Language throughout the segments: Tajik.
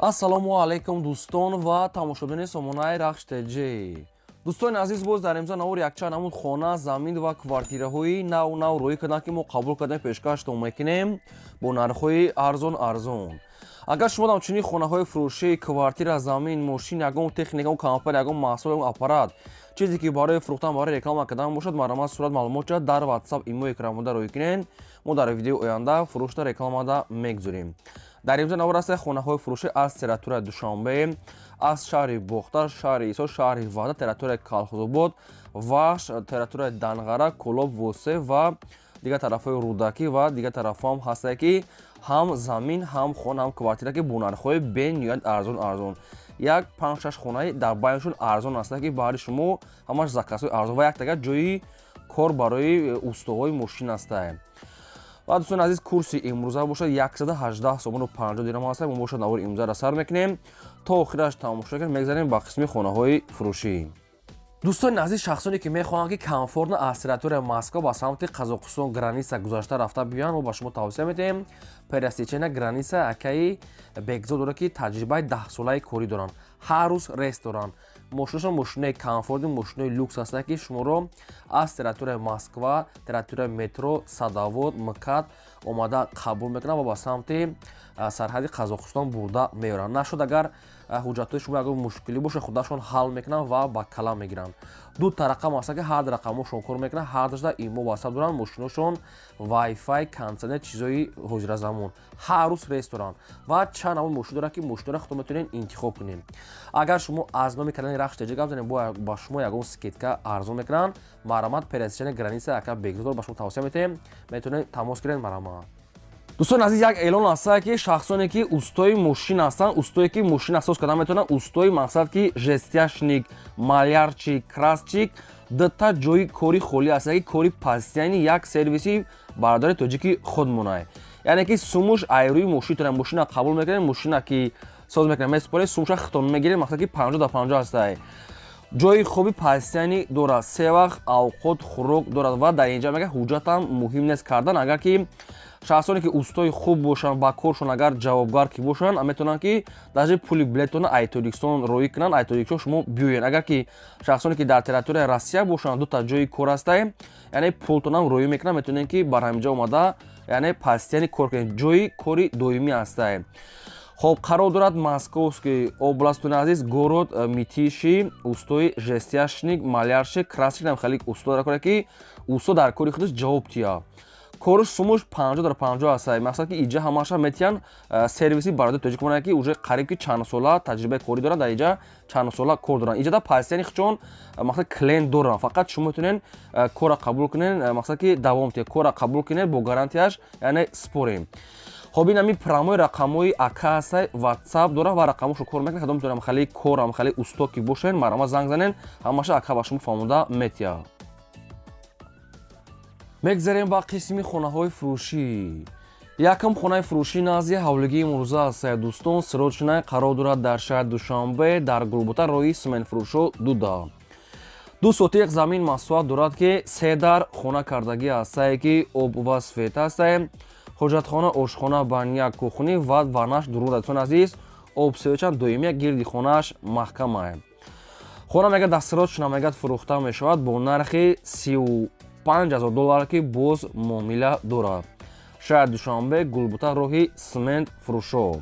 ассалому алайкум дӯстон ва тамошобини сомонаи рахш теҷи. дӯстони азиз, боз дар имза навори якчанд намуд хона, замин ва квартираҳои нав рӯй карданд ки мо қабул кардем пешкаштон мекунем бо нархҳои арзон. агар шумо ҳамчунин хонаҳои фурӯшии квартира, замин, мошин, ягон техника, компания, ягон маҳсул, ягон аппарат, чизе ки барои фурӯхтан, барои реклама кардан бошад, марҳамат сурат маълумота дар WhatsApp имои крамуда рӯй кунед. мо дар видеои оянда фурӯшта рекламада мегузорем. дар имзо навор аст хонаҳои фурӯшӣ аз территорияи Душанбе, аз шаҳри Бохтар, шаҳри Исо, шаҳри Ваҳдат, территорияи Калхозобод ва территорияи Данғара, Кӯлоб, Восе ва дигар тарафҳои Рӯдакӣ ва дигар тарафҳо ҳам ҳастанд ки ҳам замин, ҳам хона, ҳам квартира ки бо нархҳои бениҳоят арзон. як 5-6 хонаи дар байнашон арзон ҳастанд ки баҳри шумо ҳамаш заказҳои арзон ва як ҷои кор барои устоҳои мошин ҳастанд. ва дӯстони азиз, курси имрӯза бошад 118 сомону 50 дирҳам ҳаст. мо бошад навори имзара сар мекунем то охираш тамошо кунем. мегзарем ба қисми хонаҳои фурӯшӣ. дӯстони азиз, шахсоне ки мехоҳанд ки комфортно аз территорияи Москва ба самти Қазоқистон граниса гузашта рафта биёянд, мо ба шумо тавсия медиҳем пересечена граниса акаи бегзор дорад ки таҷрибаи 10-солаи корӣ доранд. ҳар рӯз рейс доранд. мошинашон мошинаи комфорти, мошинаи люкс ҳастанд ки шуморо аз территорияи Москва, территорияи метро, Садовод, МКАД омада қабул мекунанд ва ба самти сарҳади Қазоқистон бурда меоранд. нашуд агар ҳуҷҷатҳои шумо ягон мушкилӣ боша, худашон ҳал мекунанд ва ба калам мегиранд. дута рақам ҳастанд ки ҳар рақамошон кор мекунанд, ҳар дашта имо WhatsApp доранд, мошиношон Wi-Fi, консернет, чизои ҳозиразамон. ҳар рӯз рейс доранд ва чанд намуд мошин доранд ки мошинро худтон метавонед интихоб кунед. агар шумо аз номи канали рахш теҷи гап занед, ба шумо ягон скидка арзон мекунанд. марҳамат, пересечени граниса ака бегзор ба шумо тавсия метавонем, метавонед тамос гиред. марҳамат. дӯстони азиз, як эълон ҳаст ки шахсоне ки устои мошин ҳастанд, устое ки мошин асос кардан метавонанд, устои мақсад ки жестяшник, малярчик, красчик, дата ҷои кори холӣ аст ки кори постоянӣ як сервиси бародари тоҷики худ монад. яъне ки сумуш айрӯи мошинтона мошина қабул мекунед, мошина ки соз мекунед месупоред, сумуша хитон мегиред, мақсад ки 50-50 ҳастад. ҷои хоби постоянӣ дорад, се вақт авқот хӯрок дорад ва дар инҷа мега ҳуҷҷатам муҳим нест кардан. агар ки шахсоне ки устои хуб бошанд, ба коршон агар ҷавобгар ки бошанд, метавонанд ки даже пули билетона айтодикстон роӣ кунанд, айтодикшо шумо биёед. агар ки шахсоне ки дар территорияи Россия бошанд, дута ҷои кор ҳастанд, яъне пултонам роӣ мекунанд, метавонед ки бар ҳаминҷа омада яъне постоянӣ кор кунед, ҷои кори доимӣ ҳастанд. хоб қарор дорад Московский областуни азиз, город Митиши, устои жестяшник, маляршик, красчик нам хеле усто дорад ки усто дар кори худаш ҷавоб тия. корш сумуш 50-50 ҳастад. мақсад ки иҷа ҳамаша метиян сервиси бародари тоҷик монад ки уже қариб ки чанд сола таҷрибаи корӣ доранд, дар иҷа чанд сола кор доранд. иҷада постоянӣ хичон мақсад клиент доранд. фақат шумо метавонед кора қабул кунед, мақсад ки давом тия кора қабул кунед бо гарантияш, яъне спорем. хоб ин ами прамои рақамои ака ҳастад, WhatsApp дорад ва рақамошо кор мекунад. кадом метавонам хеле корам хеле усто ки бошед, марҳамат занг занед, ҳамаша ака ба шумо фаҳмода метия. мегзарем ба қисми хонаҳои фурӯшӣ. якам хонаи фурӯшии назди ҳавлигии имрӯза аст. дӯстон, сирочина қарор дорад дар шаҳри Душанбе, дар гулбута роҳи симентфурӯшо Дуда. 2 сотиқ замин маслуҳат дорад ки 3 дар хона кардагӣ аст ки об ва свет аст. ҳоҷатхона, ошхона, баня, кухни ва ванаш дуруд. дӯстон азиз, обсевечан доимия гирди хонааш маҳкам аст. хона мега дастсирочна мега фурӯхта мешавад бо нархи $35,000 ки боз муомила дорад. шаҳри Душанбе, гулбута роҳи симент фурӯшо.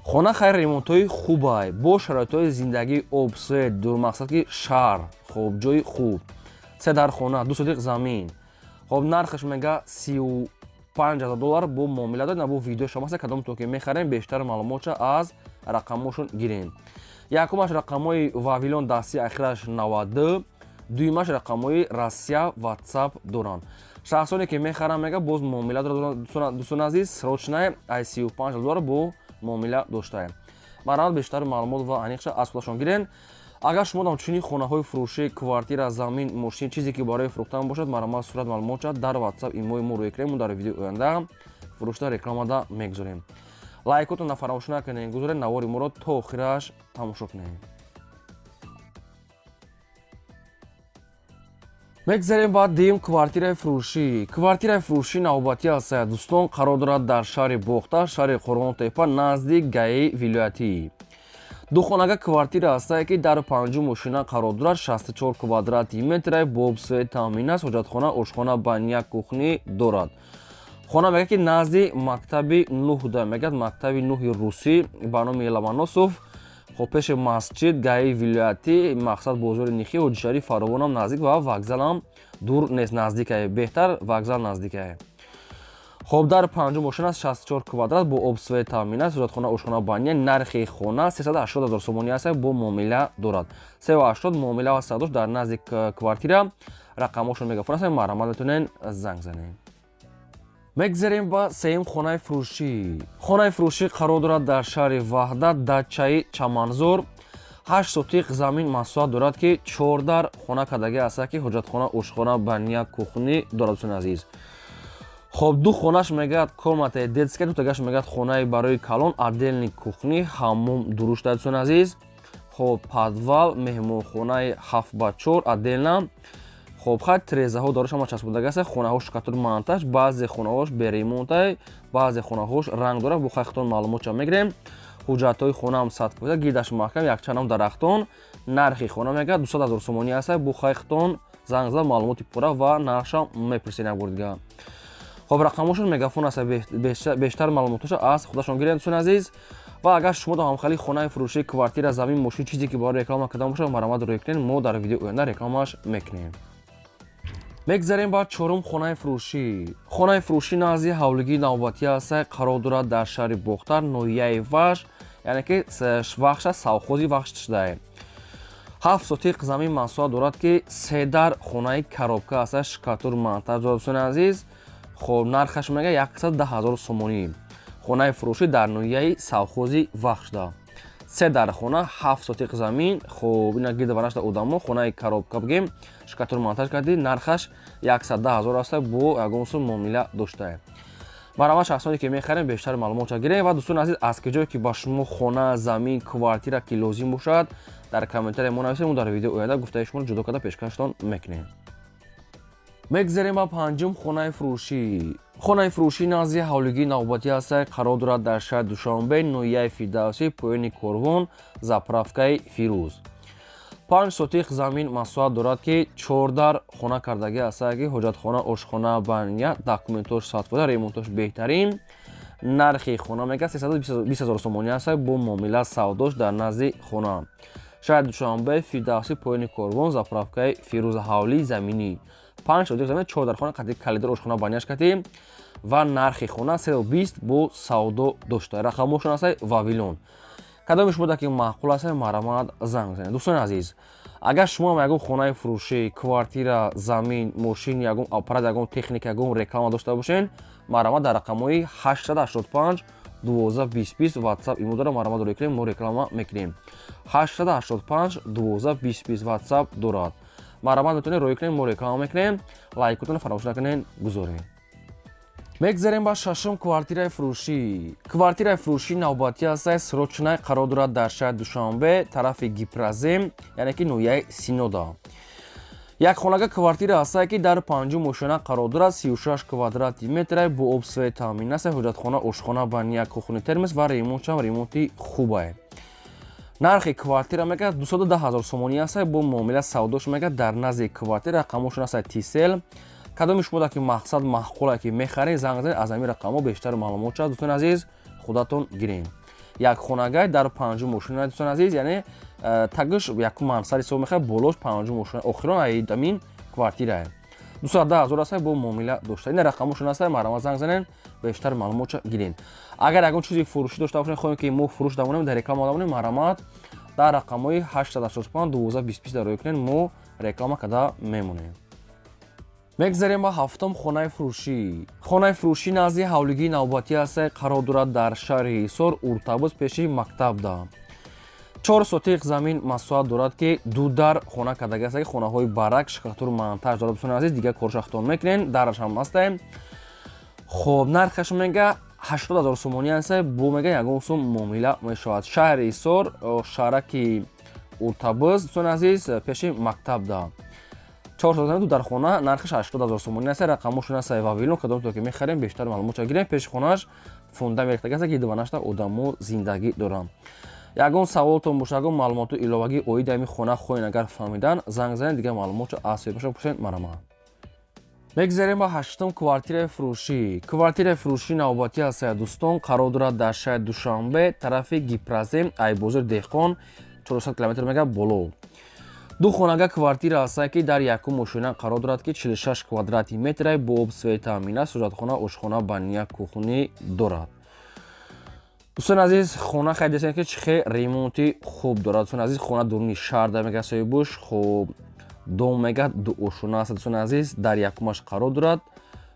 хона хайр ремонтҳои хуб аст бо шароитҳои зиндагии об, свет, дурмақсад ки шаҳр, хоб ҷои хуб. 3 дар хона, 2 сотиқ замин. хоб нархаш мега $35,000 бо муомила дорад. бо видео шамаста кадом то ки мехарем бештар маълумотша аз рақамошон гирем. якумаш рақамои Вавилон дасти ахираш 90, дуюмаш рақамои Россия WhatsApp доранд. шахсоне ки мехарам мега боз муомила дорад. дӯстон азиз, срочная $35,000 бо муомила доштаем. марҳамат, бештар маълумот ва аниқша аз худашон гирен. агар шумо ҳамчунин хонаҳои фурӯшӣ, квартира, замин, мошин, чизе ки барои фурӯхтан бошад, марҳамат сурат маълумотша дар WhatsApp имои мо рӯй кунем. мо дар видеои оянда фурӯшта рекламада мегузорем. лайкотонро фаромӯш накунед, гузоред навори моро то охираш тамошо кунед. мегзарем ба дим квартираи фурӯшӣ. Квартираи фурӯшӣ навбатӣ аст дӯстон, қарор дорад дар шаҳри Бохта, шаҳри Қурғонтепа, назди ГАИ вилоятӣ. Духонага квартира астае ки дар 5 мошина қарор дорад, 64 квадрати метре, бо обсвои таъмин аст, ҳоҷатхона, ошхона, баня, кухнӣ дорад. хона мегӯяд ки назди мактаби нӯҳда, мегӯяд мактаби нӯҳи русӣ ба номи Ламаносов, хоб пеши масҷид ГАИ вилоятӣ, мақсад бозори Нихӣ, Ҳоҷи Шариф фаровонам наздик ва вокзалам дур нест, наздикае, беҳтар вокзал наздикае. хоб дар 5 мошина аст, 64 квадрат, бо обсвои таъмин аст, ҳоҷатхона, ошхона, баня. Нархи хона 380 000 сомонӣ аст, бо муомила дорад. 380 муомила ва садош дар назди квартира. рақамошон мегафон аст, маърамат метавонен занг занед. мегзарем ба сеюм хонаи фурӯшӣ. Хонаи фурӯшӣ қарор дорад дар шаҳри Ваҳдат, дачаи Чаманзор. 8 сотиқ замин маҳсулот дорад ки 4 дар хона кардагӣ аст ки ҳоҷатхона, ошхона, баня, кухнӣ дорад. дӯстони азиз, хоб ду хонаш мегӯяд комнатаи детская, ду тагаш мегӯяд хонаи барои калон, отдельни кухнӣ, ҳаммом дурушт. дӯстони азиз, хоб подвал, меҳмонхонаи 7х4 отдельна. хоб хай трезаҳо дораш ҳама часпондагӣ аст, хонаҳо шукатур монтаж, баъзе хонаҳош беремонтай, баъзе хонаҳош ранг дорад. бо хайхтон маълумотша мегирем. ҳуҷҷатҳои хонаам садфоида, гирдаш маҳкам, якчанам дарахтон. нархи хона мегӯяд 200 000 сомонӣ аст, бо хайхтон занг зад маълумоти пурра ва нархшам мепурсед як бор дига. хоб рақамошон мегафон аст, бештар маълумоташа аз худашон гирем. дӯстони азиз, ва агар шумо дам ҳамхали хонаи фурӯшӣ, квартира, замин, мошин, чизе ки барои реклама кардан бошад, маърамат рӯй кунед, мо дар видеои оянда рекламааш мекунем. мегзарем ба чорум хонаи фурӯшӣ. хонаи фурӯшӣ назди ҳавлигии навбатӣ аст, қарор дорад дар шаҳри Бохтар, ноҳияи Ваш, яъне ки вахша совхози Вахштае. 7 сотиқ замин маҳсулот дорад ки 3 дар хонаи коробка аст, шкатур монтаж дорад. дӯстони азиз, хоб нархаш мега 110 000 сомонӣ. хонаи фурӯшӣ дар ноҳияи совхози Вахшда. 3 дар хона, 7 сотиқ замин. хоб ина гирда ванашта одамо, хонаи коробка бигем, шкатур монтаж карди, нархаш 110 000 аст, бо ягон сум муомила доштае. маърамат шахсоне ки мехарем бештар маълумотша гирем. ва дӯстони азиз, аз ки ҷое ки ба шумо хона, замин, квартира ки лозим бошад, дар комментария мо нависед, мо дар видеои оянда гуфтаи шуморо ҷудо карда пешкаштон мекунем. мегзарем ба панҷум хонаи фурӯшӣ. хонаи фурӯшӣ назди ҳавлигии навбатӣ аст, қарор дорад дар шаҳри Душанбе, ноҳияи Фирдавсӣ, поёни Корвон, заправкаи Фирӯз. 5 сотиқ замин маҳсулот дорад ки 4 дар хона кардагӣ аст, ки ҳоҷатхона, ошхона, баня, документош садфоида, ремонтош беҳтарин. нархи хона мега 320 000 сомонӣ аст, бо муомила савдош дар назди хона. шаҳри Душанбе, Фирдавсӣ, поёни Корвон, заправкаи Фирӯз, ҳавлии заминӣ. 5 сотиқ замин, 4 дар хона калидор, ошхона, баняш кардем ва нархи хона 320 бо савдо дошта. рақамошон аст Вавилон. кадоми шумо даки маъқул аст, маърамат занг занед. дӯстони азиз, агар шумо ягон хонаи фурӯшӣ, квартира, замин, мошин, ягон аппарат, ягон техника, ягон реклама дошта бошед, маърамат дар рақамҳои 885 12 20 20 WhatsApp имо дорад, маърамат рӯй кунем, мо реклама мекунем. 885 12 20 20 WhatsApp дорад. маърамат метавонед рӯй кунед, мо реклама мекунем. лайкотон фаромӯш накунед гузоред. мегзарем ба шашум квартираи фурӯшӣ. квартираи фурӯшӣ навбатӣ аст, срочная, қарор дорад дар шаҳри Душанбе, тарафи Гипразем, яъне ки ноҳияи Синода. якхонага квартира аст ки дар 5 мошина қарор дорад, 36 квадрати метре, бо обсвои таъмин аст, ҳоҷатхона, ошхона, баня, кухни, термос ва ремонтшам ремонти хубае. нархи квартира мега 210 000 сомонӣ аст, бо муомила савдош мега дар назди квартира. рақамошон аст Тисел. кадоми шумо ки мақсад маъқуле ки мехаред, занг занед, аз ҳамин рақамҳо бештар маълумотша. дӯстони азиз, худатон гирем. якхонагай дар 5 мошина, дӯстони азиз, яъне тагиш як мансар ҳисоб мехай, болош 5 мошина, охирон амин квартирае. 210 000 аст, бо муомила дошта. ин рақамошон аст, маърамат занг занед, бештар маълумотша гирем. агар ягон чизи фурӯшӣ дошта бошед, хоҳем ки мо фурӯш дамонем, дар реклама дамонем, маърамат дар рақамҳои 885 12 20 20 дарои кунед, мо реклама карда мемонем. мегзарем ба ҳафтум хонаи фурӯшӣ. хонаи фурӯшӣ назди ҳавлигии навбатӣ аст, қарор дорад дар шаҳри Ҳисор, Уртабуз, пеши мактабда. 4 сотиқ замин маҳсулот дорад ки 2 дар хона кардагӣ аст, хонаҳои барак, шкатур монтаж дорад. дӯстони азиз, дигар коршахтон мекунем, дараш ҳам аст. хоб нархаш мега 80 000 сомонӣ аст, бо мега ягон сум муомила мешавад. шаҳри Ҳисор, шаҳраки Уртабуз, дӯстони азиз, пеши мактабда. 402 дар хона, нархиш 80 000 сомонӣ аст. Рақамошон аст вавилон, кадомто ки мехарем бештар маълумотро гирем. Пеши хонаш фонда мерехтагаст ки диванашта одамо зиндагӣ дорам. Ягон саволтон боша, ягон маълумоту иловагӣ оиди ҳамин хона хоҳен агар фаҳмидан, занг занед, дигар маълумотро аз боша пурсед марама. мегзарем ба 8-ум квартираи фурӯшӣ. Квартираи фурӯшии навбатӣ аст дӯстон, қарор дорад дар шаҳри Душанбе, тарафи Гипразем, Айбозир Деҳқон, 400 км мега боло. ду хонага квартира аст ки дар якум мошина қарор дорад ки 46 квадрати метр бо обсвей таъмин, сӯратхона, ошхона, баня, кухнӣ дорад. дӯстони азиз, хона хай десен ки чӣ хел ремонти хуб дорад. Дӯстони азиз, хона дуруни шаҳр дар мега Соҳибуш, хуб дом мега ду ошуна аст. Дӯстони азиз, дар якумаш қарор дорад.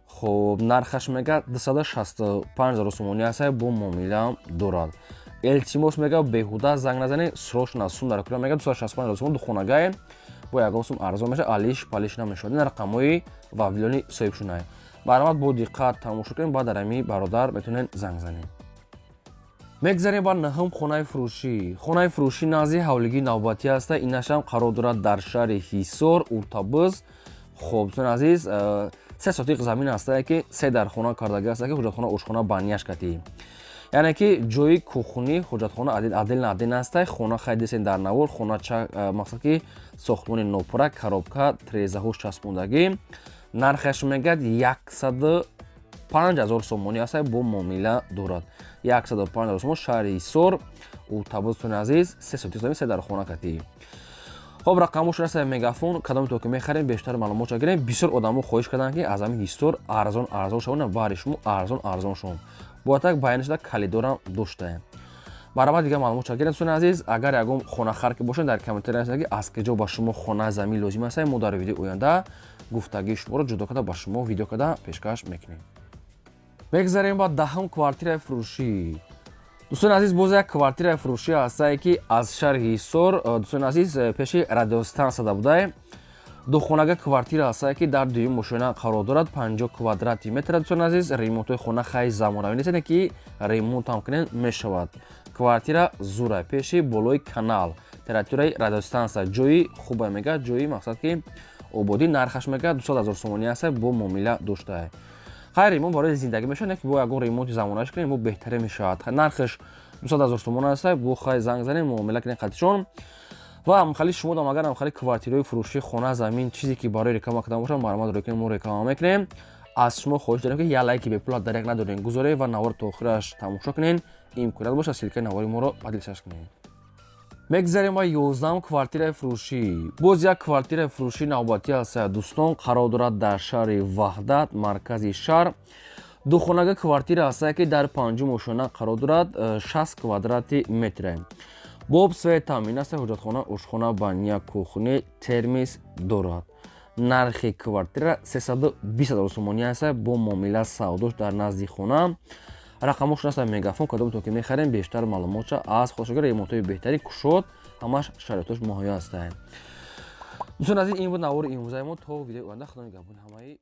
Хуб нархаш мега 265 000 сомонӣ аст, бо муомила дорад. Илтимос мега беҳуда занг назанед, срочно сум дар кӯра мега 265 000 сомон ду хонагае бо ягон сум арзон меша, алиш палиш намешавад. ин рақамҳои вавилони соҳибшунаи. Баромад бо диққат тамошо кунед, баъд дар ҳамин бародар метавонед занг занед. мегзарем ба 9-ум хонаи фурӯшӣ. Хонаи фурӯшӣ назди ҳавлигии навбатӣ аст. Инашам қарор дорад дар шаҳри Ҳисор, Уртабыз. Хуб, дӯстони азиз, 3 сотиқ замин аст ки 3 дар хона кардагӣ аст ки ҳуҷҷатхона, ошхона, баняш катӣ. яъне ки ҷои кухнӣ, ҳуҷҷатхона адел аст. Хона хай десен дар навор, хона мақсад ки сохтмони нопурак, коробка, трезаҳо часпондагӣ. нархаш мегӯяд 105 000 сомонӣ аст, бо муомила дорад. 105 000 сомон, шаҳри Ҳисор, Уртабыз. Дӯстони азиз, 3 сотиқ замин, 3 дар хона катӣ. хоб рақамошон аст мегафон, кадомто ки мехарем бештар маълумотро гирем. бисёр одамо хоҳиш карданд ки аз ҳамин Ҳисор арзон шавона, бари шумо арзон шум. бо так баянишда калидорам доштаем. баробар дигар маълумотро гирем. дӯстони азиз, агар ягон хонахар ки бошед, дар комментария нависед ки аз киҷо ба шумо хона замин лозим аст, мо дар видеои оянда гуфтагии шуморо ҷудо карда ба шумо видео карда пешкаш мекунем. мегзарем ба 10-ум квартираи фурӯшӣ. дӯстони азиз, боз як квартираи фурӯшӣ аст ки аз шаҳри Ҳисор, дӯстони азиз, пеши радиостансияда будае. ду хонага квартира аст ки дар дуюм мошина қарор дорад, 50 квадрати метр. дӯстони азиз, ремонтҳои хона хай замонавӣ нест ки ремонтам кунен мешавад. квартира зура, пеши болои канал, территорияи радиостансия, ҷои хуба мега, ҷои мақсад ки ободӣ. нархаш мега 200 000 сомонӣ аст, бо муомила доштае. хай ремонт барои зиндагӣ мешавад, не ки бо ягон ремонти замонавӣ кунем, бо беҳтарин мешавад. нархаш 200 000 сомон аст, бо хай занг занед, муомила кунед қатишон. ва амхали шумо дам агар амхали квартираи фурӯшӣ, хона, замин, чизе ки барои реклама кардан бошад, маълумот доред ки мо реклама мекунем. аз шумо хоҳиш дорем ки як лайки бепула дар як надорен гузоред ва навор то охираш тамошо кунед. имконият боша силкаи навори моро падилсаш кунед. мегзарем ба 11-ум квартираи фурӯшӣ. боз як квартираи фурӯшии навбатӣ аст дӯстон, қарор дорад дар шаҳри Ваҳдат, маркази шаҳр. ду хонага квартира аст ки дар 5-ум ошона қарор дорад, 60 квадрати метр. бо обсвей таъмин аст, ҳуҷҷатхона, ошхона, баня, кухнӣ, термис дорад. нархи квартира 320 000 сомонӣ аст, бо муомила савдош дар назди хона. рақамошон аст мегафон, кадомто ки мехарем бештар маълумотро аз худшогир ремонтҳои беҳтари кушод, ҳамаш шароитош муҳайё аст. дӯстони азиз, ин буд навори имрӯзаи мо. то видеои оянда, худо нигҳбони ҳамаи